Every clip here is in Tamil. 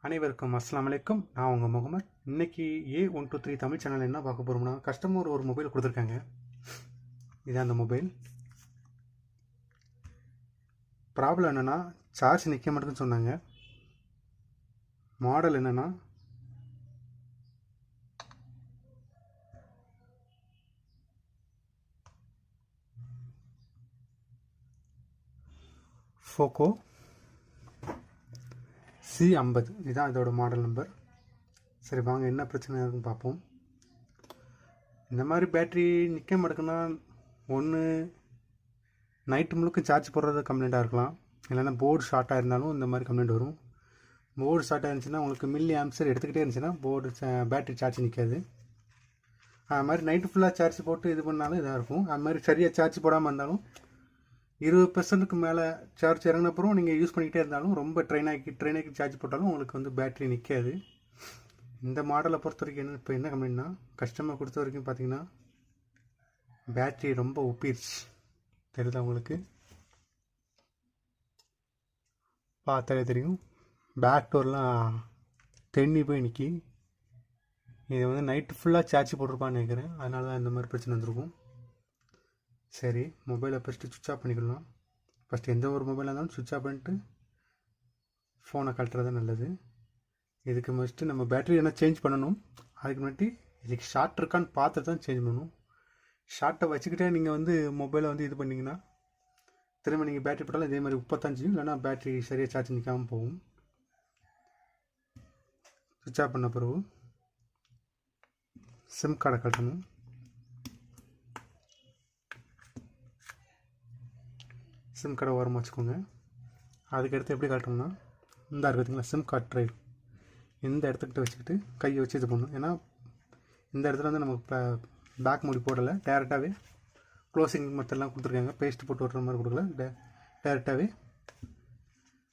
அனைவருக்கும் அஸ்ஸலாமு அலைக்கும். நான் உங்கள் முகமது. இன்னைக்கு A123 தமிழ் சேனல் என்ன பார்க்க போகிறோம்னா, கஸ்டமர் ஒரு மொபைல் கொடுத்துருக்காங்க. இதான் அந்த மொபைல். ப்ராப்ளம் என்னென்னா, சார்ஜ் நிற்க மாட்டேங்குன்னு சொன்னாங்க. மாடல் என்னென்னா போக்கோ C50. இதுதான் இதோட மாடல் நம்பர். சரி வாங்க என்ன பிரச்சனை இருக்குன்னு பார்ப்போம். இந்த மாதிரி பேட்ரி நிற்க மாட்டேங்குன்னா, ஒன்று நைட்டு முழுக்க சார்ஜ் போடுறது கம்ப்ளைண்ட்டாக இருக்கலாம், இல்லைன்னா போர்டு ஷார்ட்டாக இருந்தாலும் இந்த மாதிரி கம்ப்ளைண்ட் வரும். போர்டு ஷார்ட்டாக இருந்துச்சுன்னா, உங்களுக்கு மில்லி ஆம்ப்ஸர் எடுத்துக்கிட்டே இருந்துச்சுன்னா பேட்ரி சார்ஜ் நிற்காது. அது மாதிரி நைட்டு ஃபுல்லாக சார்ஜ் போட்டு இது பண்ணாலும் இதாக இருக்கும். அது மாதிரி சரியாக சார்ஜ் போடாமல் இருந்தாலும் 20% மேலே சார்ஜ் இறங்கினப்புறம் நீங்கள் யூஸ் பண்ணிக்கிட்டே இருந்தாலும், ரொம்ப ட்ரெயின் ஆக்கி சார்ஜ் போட்டாலும் உங்களுக்கு வந்து பேட்ரி நிற்காது. இந்த மாடலை பொறுத்த வரைக்கும் இப்போ என்ன கம்ப்ளைண்ட்னா, கஸ்டமர் கொடுத்த வரைக்கும் பார்த்தீங்கன்னா பேட்ரி ரொம்ப ஒப்பிடுச்சு. தெரியுதா உங்களுக்கு? பார்த்தாலே தெரியும், பேக் டோர்லாம் தென்னி போய் நிற்கி. இது வந்து நைட்டு ஃபுல்லாக சார்ஜ் போட்டிருப்பான்னு நினைக்கிறேன், அதனால தான் இந்த மாதிரி பிரச்சனை வந்திருக்கும். சரி, மொபைலை ஃபஸ்ட்டு சுவிட்ச் ஆஃப் பண்ணிக்கலாம். ஃபஸ்ட்டு எந்த ஒரு மொபைலாக இருந்தாலும் சுவிட்ச் ஆஃப் பண்ணிட்டு ஃபோனை கழட்டுறது நல்லது. இதுக்கு ஃபஸ்ட்டு நம்ம பேட்டரி என்ன சேஞ்ச் பண்ணணும். அதுக்கு முன்னாடி இதுக்கு ஷார்ட் இருக்கான்னு பார்த்து தான் சேஞ்ச் பண்ணணும். ஷார்ட்டை வச்சுக்கிட்டே நீங்கள் வந்து மொபைலை வந்து இது பண்ணிங்கன்னா, திரும்ப நீங்கள் பேட்டரி போட்டாலும் இதே மாதிரி 35 இல்லைன்னா பேட்டரி சரியாக சார்ஜ் நிற்காமல் போகும். சுவிட்ச் ஆஃப் பண்ண பிறகு சிம் கார்டை கட்டணும். சிம் கார்டை ஓரமாக வச்சுக்கோங்க. அதுக்கடுத்து எப்படி காட்டணும்னா, இந்த இருக்குதுங்களா சிம் கார்டு ட்ரைவ், இந்த இடத்துக்கிட்ட வச்சுக்கிட்டு கையை வச்சு இது பண்ணணும். ஏன்னா இந்த இடத்துல வந்து நமக்கு பேக் மூடி போடலை, டேரெக்டாகவே க்ளோசிங் மெத்தட்லாம் கொடுத்துருக்காங்க. பேஸ்ட் போட்டு ஓட்டுற மாதிரி கொடுக்கல, டேரெக்டாகவே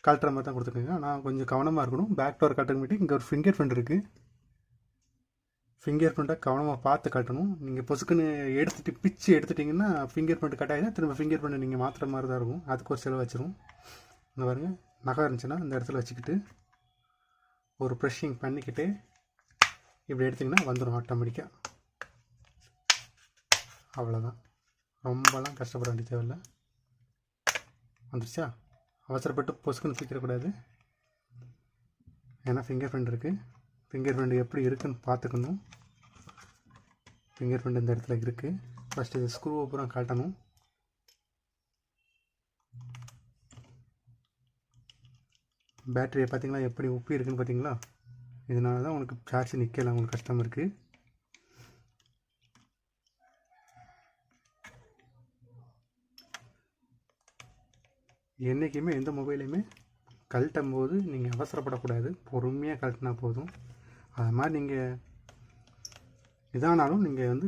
கழட்டுற மாதிரி தான் கொடுத்துருக்காங்க. ஆனால் கொஞ்சம் கவனமாக இருக்கணும். பேக் டோர் கட்டுறதுக்கு முன்னாடி இங்கே ஒரு ஃபிங்கர் பிரிண்ட் இருக்குது. ஃபிங்கர் பிரிண்ட்டை கவனமாக பார்த்து கட்டணும். நீங்கள் பொசுக்குன்னு பிச்சு எடுத்துட்டிங்கன்னா ஃபிங்கர் பிரிண்ட் கட் ஆகினா திரும்ப ஃபிங்கர் பிரிண்ட் நீங்கள் மாற்றுற மாதிரி தான் இருக்கும். அதுக்கு ஒரு செலவு வச்சிரும். இந்த பாருங்கள், நகை இருந்துச்சுன்னா இந்த இடத்துல வச்சுக்கிட்டு ஒரு ப்ரெஷ்ஷிங் பண்ணிக்கிட்டு இப்படி எடுத்திங்கன்னா வந்துடும் ஆட்டோமேட்டிக்காக. அவ்வளோதான், ரொம்பலாம் கஷ்டப்பட வேண்டிய தேவையில்லை. வந்துருச்சா? அவசரப்பட்டு பொசுக்குன்னு தூக்கிடக்கூடாது, ஏன்னா ஃபிங்கர் பிரிண்ட் இருக்குது. ஃபிங்கர் பிரிண்ட் எப்படி இருக்குதுன்னு பார்த்துக்கணும். ஃபிங்கர் பிரிண்ட் இந்த இடத்துல இருக்குது. ஃபஸ்ட்டு இது ஸ்க்ரூவை பூரா காட்டணும். பேட்டரியை பார்த்தீங்களா எப்படி உப்பி இருக்குன்னு பார்த்தீங்களா? இதனால தான் உங்களுக்கு சார்ஜ் நிற்கலை உங்களுக்கு கஷ்டமருக்கு. என்றைக்குமே எந்த மொபைலையுமே கழட்டும் போது நீங்கள் அவசரப்படக்கூடாது, பொறுமையாக கழட்டினா போதும். அது மாதிரி நீங்கள் இதானாலும் நீங்கள் வந்து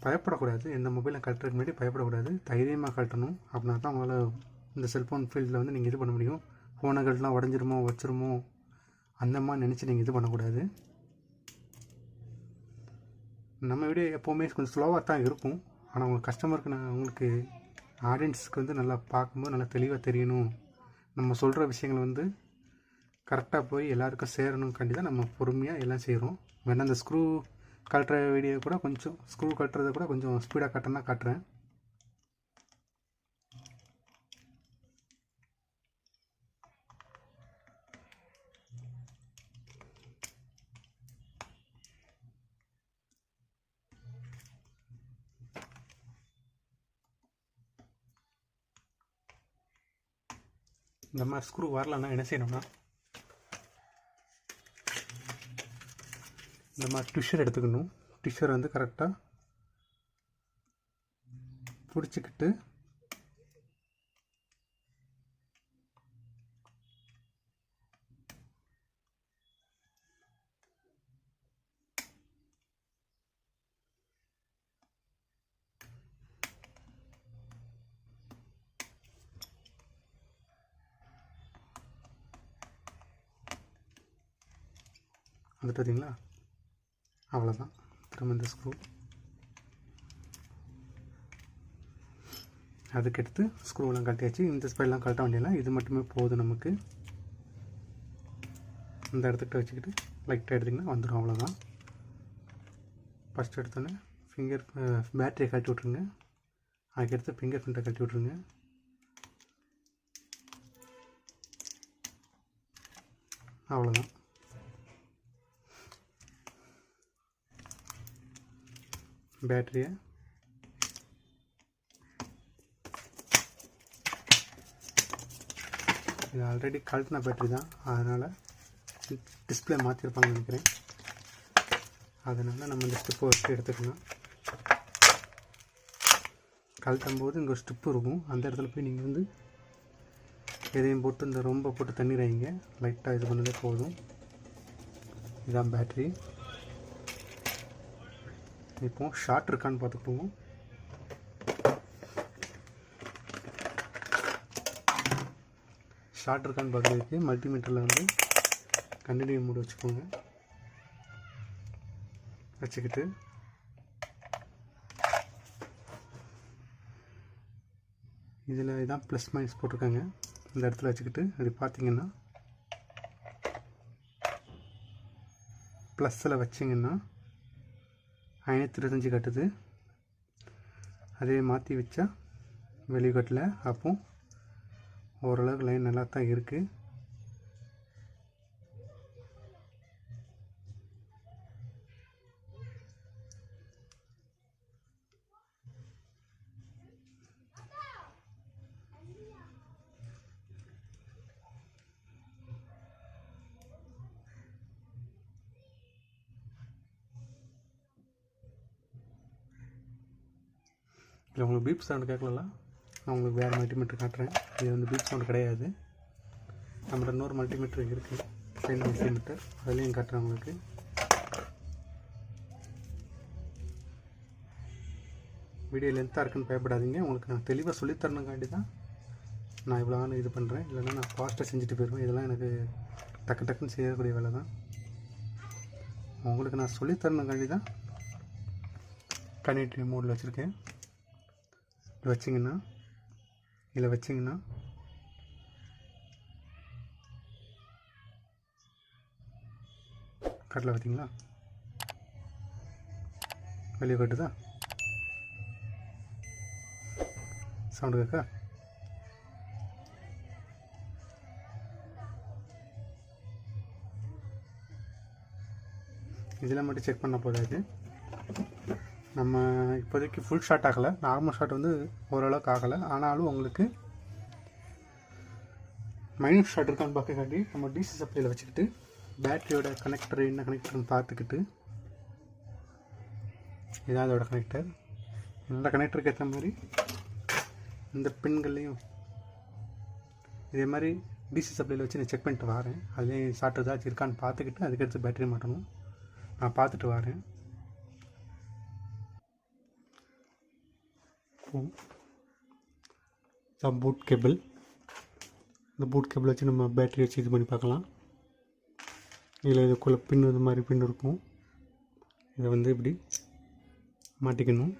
பயப்படக்கூடாது. எந்த மொபைலை கழட்டுறதுக்கு முன்னாடி பயப்படக்கூடாது, தைரியமாக கழட்டணும். அப்படின்னா தான் உங்களால் இந்த செல்ஃபோன் ஃபீல்டில் வந்து நீங்கள் இது பண்ண முடியும். ஃபோனை கழட்டலாம் உடஞ்சிருமோ வச்சிருமோ அந்த மாதிரி நினச்சி நீங்கள் இது பண்ணக்கூடாது. நம்ம வீடியோ எப்போவுமே கொஞ்சம் ஸ்லோவாக தான் இருக்கும். ஆனால் உங்களுக்கு கஸ்டமருக்கு உங்களுக்கு ஆடியன்ஸுக்கு வந்து நல்லா பார்க்கும்போது நல்லா தெளிவாக தெரியணும், நம்ம சொல்கிற விஷயங்கள் வந்து கரெக்டாக போய் எல்லாருக்கும் சேரணும்காண்டி தான் நம்ம பொறுமையாக எல்லாம் செய்கிறோம். வேணா அந்த ஸ்க்ரூ கட்டுற வீடியோ கூட கொஞ்சம் ஸ்க்ரூ கட்டுறதை கூட கொஞ்சம் ஸ்பீடாக கட்டணும்னா காட்டுறேன். இந்த மாதிரி ஸ்க்ரூ வரலன்னா என்ன செய்யணும்னா, இந்த மாதிரி ட்விஷர் எடுத்துக்கணும். ட்விஷர் வந்து கரெக்டாக பிடிச்சிக்கிட்டு வந்துட்டு பார்த்தீங்களா? அவ்வளோதான். திரும்ப இந்த ஸ்க்ரூ அதுக்கடுத்து ஸ்க்ரூவெலாம் கழட்டியாச்சு. இந்த ஸ்பைடெலாம் கழட்ட வேண்டியலாம், இது மட்டுமே போதும் நமக்கு. இந்த இடத்துக்கிட்ட வச்சுக்கிட்டு லைட்டாக எடுத்திங்கன்னா வந்துடும். அவ்வளோதான். ஃபஸ்ட்டு எடுத்தோன்னே பேட்டரியை கழட்டி விட்ருங்க. அதுக்கடுத்து ஃபிங்கர் பிரிண்ட்டை கழட்டி விட்ருங்க. அவ்வளோதான். பேட்டரியை இது ஆல்ரெடி கழட்டின பேட்டரி தான், அதனால் டிஸ்பிளே மாற்றிருப்பாங்கன்னு நினைக்கிறேன். அதனால் நம்ம இந்த ஸ்டெப்பை வச்சு எடுத்துக்கலாம். கழட்டும் போது இங்கே ஒரு ஸ்டெப்பு இருக்கும், அந்த இடத்துல போய் நீங்கள் வந்து எதையும் போட்டு இந்த ரொம்ப போட்டு தண்ணீர் வைங்க, லைட்டாக இது பண்ணதே போதும். இதுதான் பேட்ரி. இப்போ ஷார்ட் இருக்கான்னு பார்த்துக்குவோம். ஷார்ட் இருக்கான்னு பார்க்குறதுக்கு மல்டிமீட்டரில் வந்து கண்டினியூ மோடு வச்சுக்கோங்க. வச்சுக்கிட்டு இதில் இதான் ப்ளஸ் மைனஸ் போட்டிருக்காங்க, இந்த இடத்துல வச்சுக்கிட்டு அது பார்த்தீங்கன்னா ப்ளஸில் வச்சிங்கன்னா 525 கட்டுது. அதே மாற்றி வச்சா வெளிக்கட்டில். அப்போ ஓரளவுக்கு லைன் நல்லா தான் இருக்குது. இல்லை உங்களுக்கு பீப் சவுண்டு கேட்கலாம், நான் உங்களுக்கு வேறு மல்டிமீட்டர் காட்டுறேன். இது வந்து பீப் சவுண்டு கிடையாது. நம்மளோட இன்னொரு மல்டிமீட்டர் இருக்குது, பெயின் மல்டிமீட்டர், அதுலேயும் காட்டுறேன் உங்களுக்கு. வீடியோ லென்த்தாக இருக்குன்னு பயப்படாதீங்க, உங்களுக்கு நான் தெளிவாக சொல்லித்தரணுங்காண்டி தான் நான் இவ்வளோ இது பண்ணுறேன். இல்லைன்னா நான் ஃபாஸ்ட்டாக செஞ்சுட்டு போயிடுவேன். இதெல்லாம் எனக்கு டக்கு டக்குன்னு செய்யக்கூடிய வேலை தான். உங்களுக்கு நான் சொல்லித்தரணுங்காண்டி தான் கனெக்டிவ் மோடில் வச்சுருக்கேன். வச்சிங்கன்னா இதில் வச்சிங்கன்னா கட்டில் பார்த்தீங்களா வெளியே கட்டுதா, சவுண்டு கேட்கா. இதில் மட்டும் செக் பண்ண போதாது. நம்ம இப்போதைக்கு ஃபுல் ஷாட் ஆகலை, நார்மல் ஷாட் வந்து ஓரளவுக்கு ஆகலை. ஆனாலும் உங்களுக்கு மைனஸ் ஷாட் இருக்கான்னு பார்க்கக்காண்டி நம்ம டிசி சப்ளையில் வச்சுக்கிட்டு பேட்டரியோட கனெக்டர் என்ன கனெக்டர்னு பார்த்துக்கிட்டு, இதான் அதோட கனெக்டர். இந்த கனெக்டருக்கு ஏற்ற மாதிரி இந்த பின்கள்லையும் இதே மாதிரி டிசி சப்ளையில் வச்சு நான் செக் பண்ணிட்டு வரேன். அதுலேயும் ஷார்ட் ஏதாச்சும் இருக்கான்னு பார்த்துக்கிட்டு அதுக்கடுத்து பேட்டரி மாட்டணும். நான் பார்த்துட்டு வரேன். பூட் கேபிள், இந்த பூட் கேபிள் வச்சு நம்ம பேட்டரி வச்சு இது பண்ணி பார்க்கலாம். இதில் இதுக்குள்ளே பின் இது மாதிரி பின் இருக்கும், இதை வந்து இப்படி மாட்டிக்கணும்.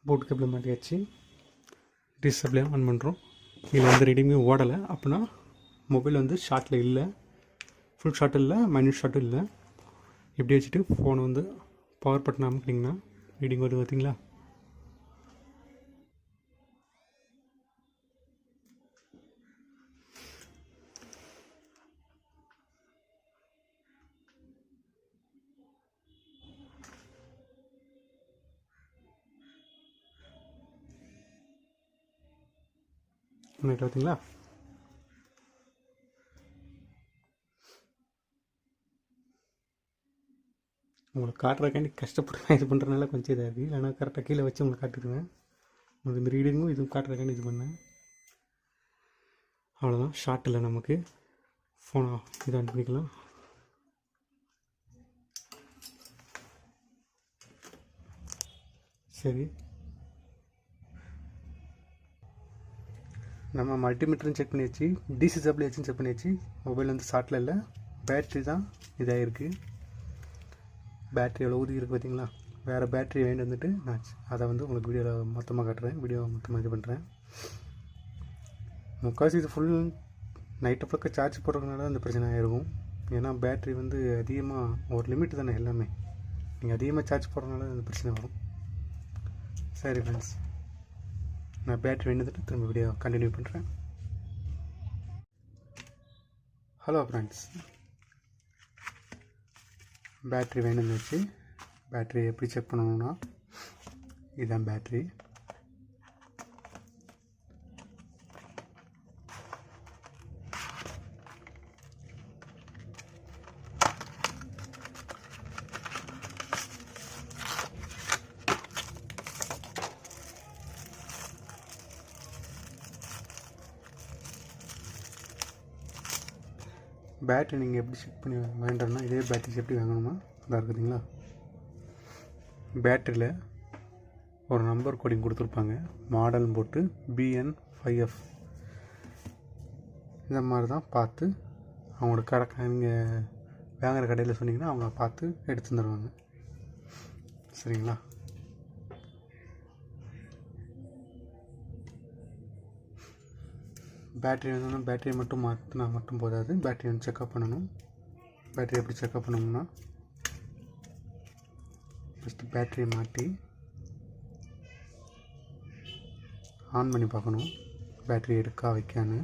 பூட் கேபிள் மாட்டியாச்சு. டிஸ்பிளே ஆன் பண்ணுறோம். இதில் எந்த ரீடிங்குமே ஓடலை அப்படின்னா மொபைல் வந்து ஷார்ட்டில் இல்லை, ஃபுல் ஷார்ட் இல்லை, மைனஸ் ஷார்ட்டும் இல்லை. இப்படி வச்சுட்டு ஃபோனை வந்து பவர் பட்டன் அமுக்கிட்டிங்கன்னா ரீடிங் வருது பார்த்தீங்களா. பார்த்தீங்களா. உங்களுக்கு காட்டுறதுக்காண்டி கஷ்டப்பட்டு நான் இது பண்ணுறதுனால கொஞ்சம் இதாக இருக்குது. இல்லைனா கரெக்டாக கீழே வச்சு உங்களுக்கு காட்டுக்குவேன். உங்களுக்கு இந்த ரீடிங்கும் இதுவும் காட்டுறதுக்காண்டி இது பண்ணேன். அவ்வளோதான். ஷார்ட்டில் நமக்கு ஃபோனை இதை ஆன் பண்ணிக்கலாம். சரி, நம்ம மல்டிமீட்டரும் செக் பண்ணியாச்சு, டிசி சப்ளை வச்சும் செக் பண்ணியாச்சு. மொபைல் வந்து ஷார்ட்டில் இல்லை, பேட்ரி தான் இதாக இருக்குது. பேட்ரி எவ்வளோ ஊதி இருக்குது பார்த்தீங்களா. வேறு பேட்ரி வாங்கிட்டு வந்துட்டு நான் அதை வந்து உங்களுக்கு வீடியோவில் மொத்தமாக காட்டுறேன். வீடியோ மொத்தமாக இது பண்ணுறேன். முக்கால்வாசி இது ஃபுல் நைட்டு பக்கம் சார்ஜ் போடுறதுனால அந்த பிரச்சனை ஆகிருக்கும். ஏன்னா பேட்ரி வந்து அதிகமாக ஒரு லிமிட் தானே எல்லாமே, நீங்கள் அதிகமாக சார்ஜ் போடுறதுனால அந்த பிரச்சனை வரும். சரி ஃப்ரெண்ட்ஸ், நான் பேட்ரி வேணுதுட்டு திரும்ப வீடியோ கண்டினியூ பண்ணுறேன். ஹலோ ஃப்ரெண்ட்ஸ், பேட்ரி வேணும்னு வச்சு பேட்ரி எப்படி செக் பண்ணணும்னா, இதுதான் பேட்ரி. பேட்ரி நீங்கள் எப்படி செக் பண்ணி வேண்டாம்னா, இதே பேட்ரி எப்படி வாங்கணுமா அதான் இருக்குதுங்களா. பேட்டரியில் ஒரு நம்பர் கோடிங் கொடுத்துருப்பாங்க, மாடல்னு போட்டு BN5F. இந்த மாதிரி தான் பார்த்து அவங்களோட கடை நீங்கள் வாங்குகிற கடையில் சொன்னீங்கன்னா அவங்க பார்த்து எடுத்து தருவாங்க. சரிங்களா. பேட்ரி வேணும்னா பேட்டரியை மட்டும் மாற்றினா மட்டும் போதாது, பேட்டரி வந்து செக்அப் பண்ணணும். பேட்டரி எப்படி செக்அப் பண்ணணும்னா, ஃபஸ்ட்டு பேட்டரியை மாட்டி ஆன் பண்ணி பார்க்கணும் பேட்டரி இருக்கா வைக்கான்னு.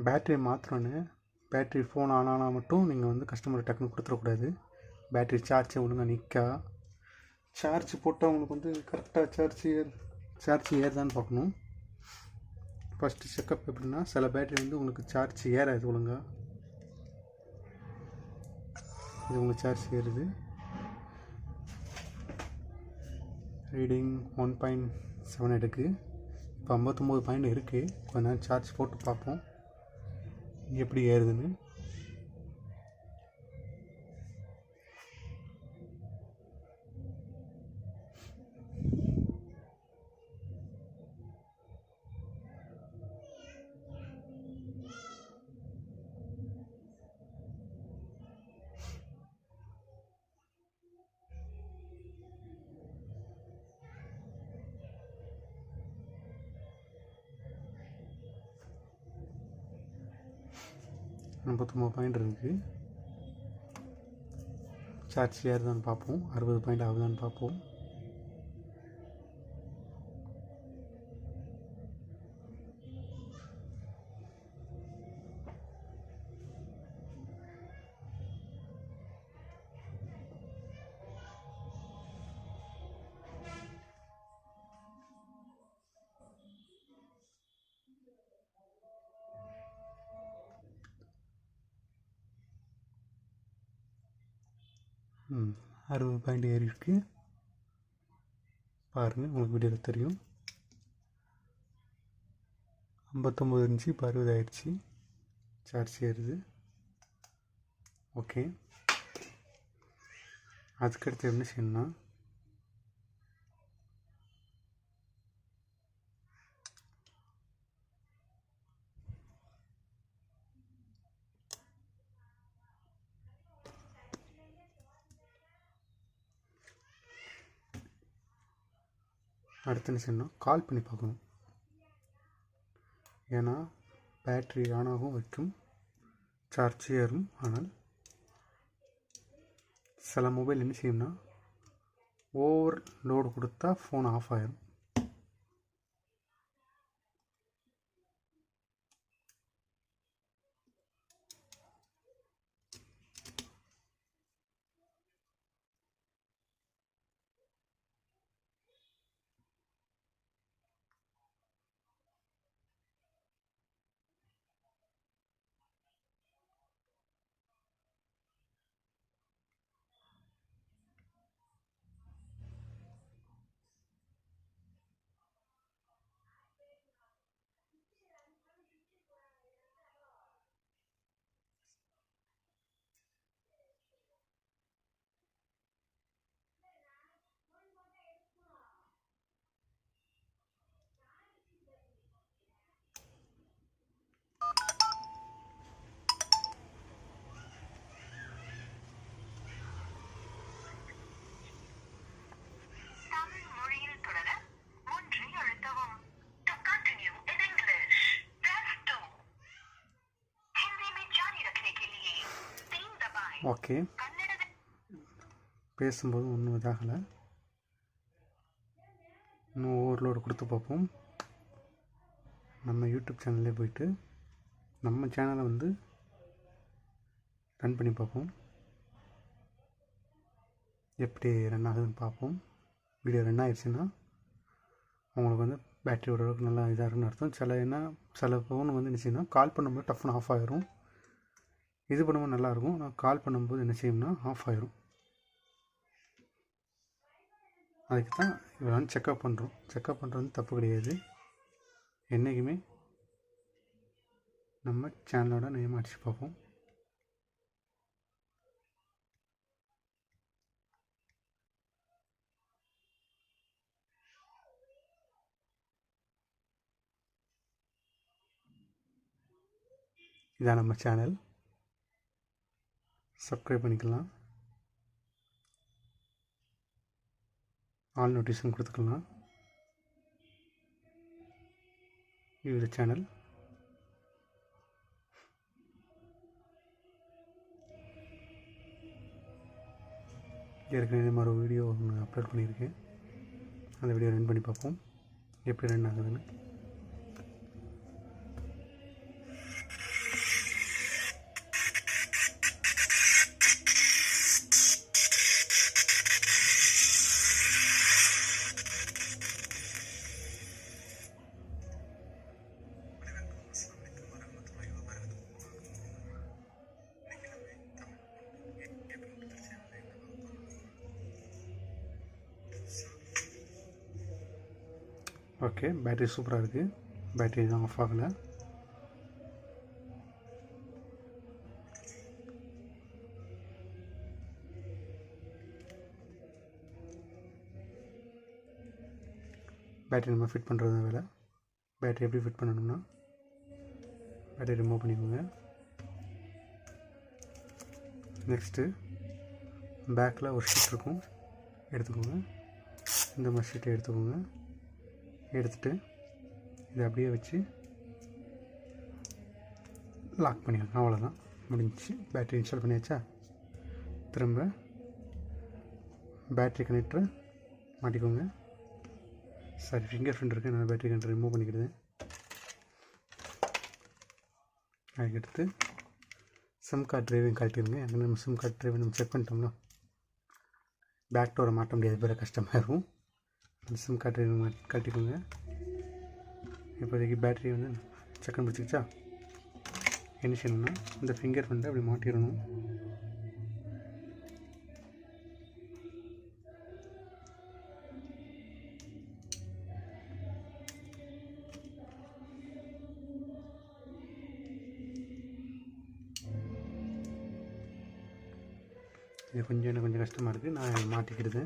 பேட்டரி மாற்றணுன்னு பேட்ரி ஃபோன் ஆன் ஆனால் மட்டும் நீங்கள் வந்து கஸ்டமர் டக்குன்னு கொடுத்துடக்கூடாது. பேட்ரி சார்ஜ் ஒழுங்காக நிற்கா, சார்ஜ் போட்டால் உங்களுக்கு வந்து கரெக்டாக சார்ஜ் ஏறுதான்னு பார்க்கணும். ஃபஸ்ட்டு செக்கப் எப்படின்னா, சில பேட்ரி வந்து உங்களுக்கு சார்ஜ் ஏறாது ஒழுங்காக. இது உங்களுக்கு சார்ஜ் ஏறுது, ரீடிங் 1.7 எடுக்கு. இப்போ 59 பாயிண்ட் இருக்குது. கொஞ்ச நேரம் சார்ஜ் போட்டு பார்ப்போம் எப்படி ஏறுதுன்னு. பாயிண்ட் இருக்குது. சார்ஜ் ஏறுதான்னு பார்ப்போம், 60 பாயிண்ட் ஆகுதான்னு பார்ப்போம். ம் 60 பாயிண்ட் ஏறி இருக்கு பாருங்கள், உங்களுக்கு வீடியோவில் தெரியும். 59 இருந்துச்சு, இப்போ 60 ஆயிடுச்சு. சார்ஜ் ஏறுது. ஓகே, அதுக்கடுத்து என்ன செய்யணும்னா, அடுத்து என்ன செய்யணும், கால் பண்ணி பார்க்கணும். ஏன்னா பேட்ரி ஆனாகவும் வைக்கும், சார்ஜ் ஏறும். ஆனால் சில மொபைல் என்ன செய்யும்னா, ஓவர் லோடு கொடுத்தா ஃபோன் ஆஃப் ஆயிரும். ஓகே, பேசும்போது ஒன்றும் இதாகலை. இன்னும் ஓவர்லோடு கொடுத்து பார்ப்போம். நம்ம யூடியூப் சேனல்லே போயிட்டு நம்ம சேனலை வந்து ரன் பண்ணி பார்ப்போம். எப்படி ரன் ஆகுதுன்னு பார்ப்போம். வீடியோ ரன் ஆகிடுச்சுன்னா உங்களுக்கு வந்து பேட்ரி ஓரளவுக்கு நல்லா இதாக இருக்குன்னு அர்த்தம். சில ஃபோன் வந்து என்ன செய்யணும்னா கால் பண்ணும்போது டஃப்னு ஆஃப் ஆகிரும். இது பண்ணும்போது நல்லாயிருக்கும். நான் கால் பண்ணும்போது என்ன செய்யணும்னா ஆஃப் ஆகிரும். அதுக்கு தான் இவ்வளோ வந்து செக்அப் பண்ணுறோம். செக்அப் பண்ணுறது வந்து தப்பு கிடையாது. என்றைக்குமே நம்ம சேனலோட நேம் அடித்து பார்ப்போம். இதான் நம்ம சேனல். சப்ஸ்கிரைப் பண்ணிக்கலாம். ஆல் நோட்டிஃபிகேஷன் கொடுத்துக்கலாம். இது சேனல். ஏற்கனவே இந்த மாதிரி வீடியோ ஒன்று அப்லோட் பண்ணியிருக்கேன். அந்த வீடியோ ரன் பண்ணி பார்ப்போம் எப்படி ரன் ஆகுதுன்னு. ஓகே, பேட்டரி சூப்பராக இருக்குது. பேட்டரி தான் ஆஃப் ஆகலை. பேட்டரி நம்ம ஃபிட் பண்ணுறது தான் வேலை. பேட்டரி எப்படி ஃபிட் பண்ணணும்னா பேட்டரி ரிமூவ் பண்ணிக்கோங்க. நெக்ஸ்ட்டு பேக்கில் ஒரு ஷீட் இருக்கும், எடுத்துக்கோங்க. இந்த மாதிரி ஷீட்டை எடுத்துக்கோங்க. எடுத்துகிட்டு இதை அப்படியே வச்சு லாக் பண்ணிடுங்க. அவ்வளோதான், முடிஞ்சிச்சு. பேட்டரி இன்ஸ்டால் பண்ணியாச்சா? திரும்ப பேட்டரி கனெக்டரை மாட்டிக்கோங்க. சாரி, ஃபிங்கர் பிரிண்ட் இருக்குது, நான் பேட்டரி கனெக்டர் ரிமூவ் பண்ணிக்கிடுவேன். அதுக்கடுத்து சிம் கார்டு டிரைவையும் கழட்டிடுங்க. ஏன்னா நம்ம சிம் கார்டு டிரைவை நம்ம செக் பண்ணிட்டோம்னா பேக் டோரை மாட்ட முடியாது, வேறு கஷ்டமாக இருக்கும். அந்த சிம் கார்டு டிரைவை கழட்டிக்கோங்க. இப்போதைக்கு பேட்டரி வந்து செக்கன் பிடிச்சிக்கிச்சா? என்ன செய்யணும்னா இந்த ஃபிங்கர் பிரிண்ட்டை அப்படி மாட்டிடணும். இது எனக்கு கொஞ்சம் கஷ்டமாக இருக்குது. நான் மாட்டிக்கிடுது.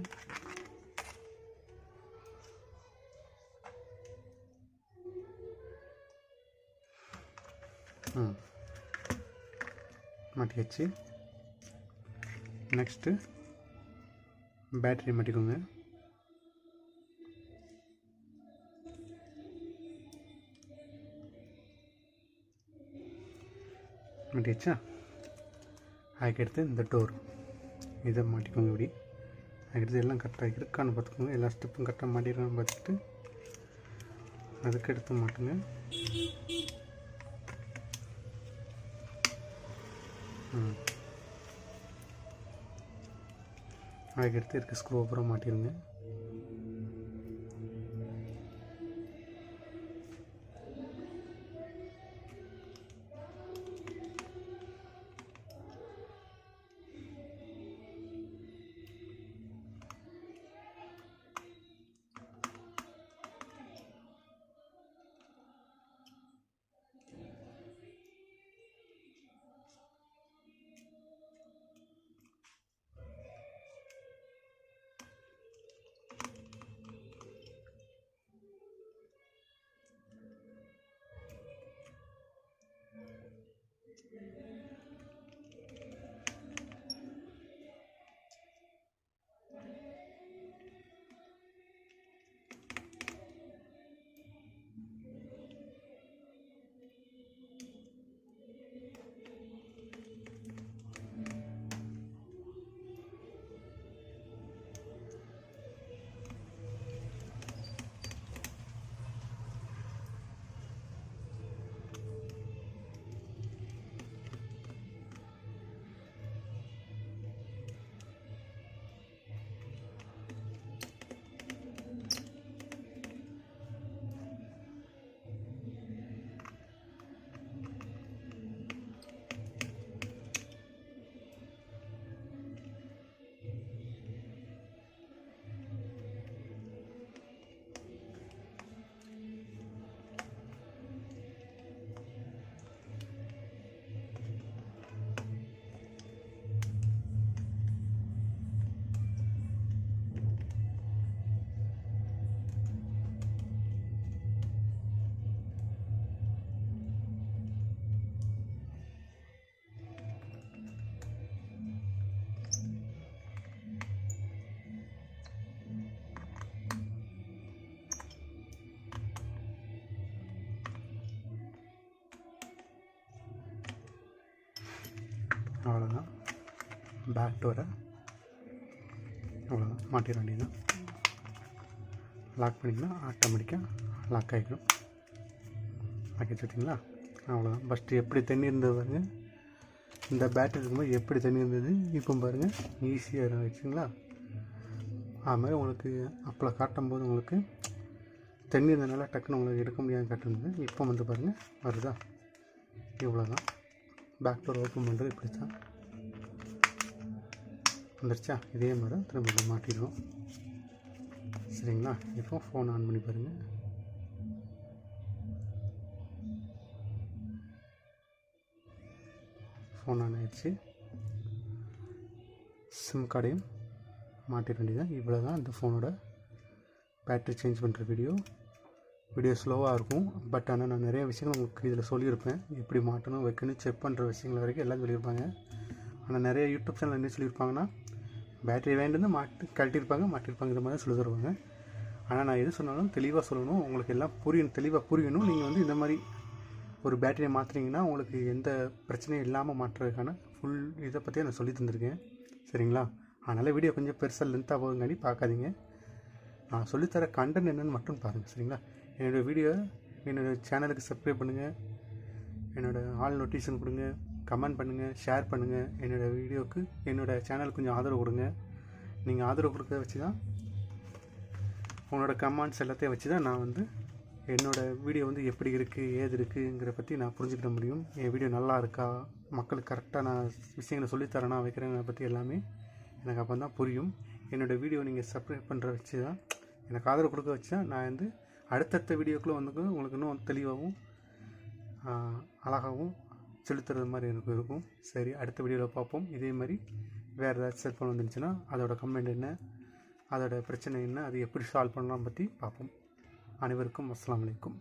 மாட்டியாச்சு. Next battery மாட்டிக்கோங்க. மாட்டியாச்சா? அதுக்கடுத்து இந்த டோர் இதை மாட்டிக்கோங்க. இப்படி அதுக்கடுத்து எல்லாம் கரெக்டாக இருக்கான்னு பார்த்துக்கோங்க. எல்லா ஸ்டெப்பும் கரெக்டாக மாட்டிருக்கான்னு பார்த்துட்டு அதுக்கடுத்து மாட்டுங்க. அதுக்கடுத்து இருக்க ஸ்க்ரூ அப்புறம் மாட்டிடுங்க. பேக் டோரை அவ்வளோதான் மாட்டிட வேண்டியதுதான். லாக் பண்ணிங்கன்னா ஆட்டோமேட்டிக்காக லாக் ஆகிடும். ஆக்கி வச்சுட்டிங்களா? அவ்வளோதான். ஃபஸ்ட்டு எப்படி தண்ணி இருந்தது பாருங்க, இந்த பேட்டரி இருக்கும்போது எப்படி தண்ணி இருந்தது, இப்போ பாருங்கள் ஈஸியாக ஆகிடுச்சுங்களா? அது மாதிரி உங்களுக்கு அப்போ காட்டும்போது உங்களுக்கு தண்ணி இருந்ததுனால டக்குன்னு உங்களுக்கு எடுக்க முடியாது காட்டுறது. இப்போ வந்து பாருங்கள் வருதா? இவ்வளோ தான். பேக் டோர் ஓப்பன் பண்ணுறது இப்படி தான் வந்துருச்சா? இதே மாதிரி தான் திரும்ப மாட்டிடுவோம். சரிங்களா? இப்போ ஃபோன் ஆன் பண்ணி பாருங்கள். ஃபோன் ஆன் ஆகிடுச்சு. சிம் கார்டையும் மாட்டிட வேண்டியதான். இவ்வளோ தான் இந்த ஃபோனோட பேட்ரி சேஞ்ச் பண்ணுற வீடியோ ஸ்லோவாக இருக்கும். பட் ஆனால் நான் நிறைய விஷயங்கள் உங்களுக்கு இதில் சொல்லியிருப்பேன். எப்படி மாட்டணும் வைக்கணும் செக் பண்ணுற விஷயங்கள் வரைக்கும் எல்லாம் சொல்லியிருப்பாங்க. ஆனால் நிறைய யூடியூப் சேனல் என்ன சொல்லியிருப்பாங்கன்னா, பேட்டரி வேண்டுன்னு மாட்டியிருப்பாங்க இது மாதிரி சொல்லி தருவாங்க. ஆனால் நான் எது சொன்னாலும் தெளிவாக சொல்லணும், உங்களுக்கு எல்லாம் தெளிவாக புரியணும். நீங்கள் வந்து இந்த மாதிரி ஒரு பேட்டரியை மாற்றுறீங்கன்னா உங்களுக்கு எந்த பிரச்சனையும் இல்லாமல் மாற்றுறதுக்கான ஃபுல் இதை பற்றி நான் சொல்லி தந்திருக்கேன். சரிங்களா? அதனால் வீடியோ கொஞ்சம் பெருசாக லென்த்தாக போகுங்காட்டி பார்க்காதீங்க. நான் சொல்லித்தர கண்டென்ட் என்னென்னு மட்டும் பாருங்கள். சரிங்களா? என்னோடய வீடியோ என்னோடய சேனலுக்கு சப்ஸ்கிரைப் பண்ணுங்கள், என்னோடய ஆல் நோட்டிஃபிகேஷன் கொடுங்க, கமெண்ட் பண்ணுங்கள், ஷேர் பண்ணுங்கள். என்னோடய வீடியோவுக்கு என்னோடய சேனலுக்கு கொஞ்சம் ஆதரவு கொடுங்க. நீங்கள் ஆதரவு கொடுக்க வச்சு தான், உங்களோட கமெண்ட்ஸ் எல்லாத்தையும் வச்சு தான் நான் வந்து என்னோடய வீடியோ வந்து எப்படி இருக்குது ஏது இருக்குங்கிற பற்றி நான் புரிஞ்சுக்கிற முடியும். என் வீடியோ நல்லா இருக்கா, மக்களுக்கு கரெக்டாக நான் விஷயங்களை சொல்லித்தரேனா வைக்கிறேங்க பற்றி எல்லாமே எனக்கு அப்போ தான் புரியும். என்னோடய வீடியோ நீங்கள் சப்ஸ்கிரைப் பண்ணுற வச்சு தான், எனக்கு ஆதரவு கொடுக்க வச்சு தான் நான் வந்து அடுத்தடுத்த வீடியோக்குள்ளே வந்து உங்களுக்கு இன்னும் தெளிவாகவும் அழகாகவும் சொல்லித்தரது மாதிரி எனக்கு இருக்கும். சரி, அடுத்த வீடியோவில் பார்ப்போம். இதே மாதிரி வேறு ஏதாச்சும் செல்ஃபோன் வந்துருந்துச்சுன்னா அதோட கம்ப்ளைண்ட் என்ன, அதோட பிரச்சனை என்ன, அது எப்படி சால்வ் பண்ணலாம் பற்றி பார்ப்போம். அனைவருக்கும் அஸ்ஸலாமு அலைக்கும்.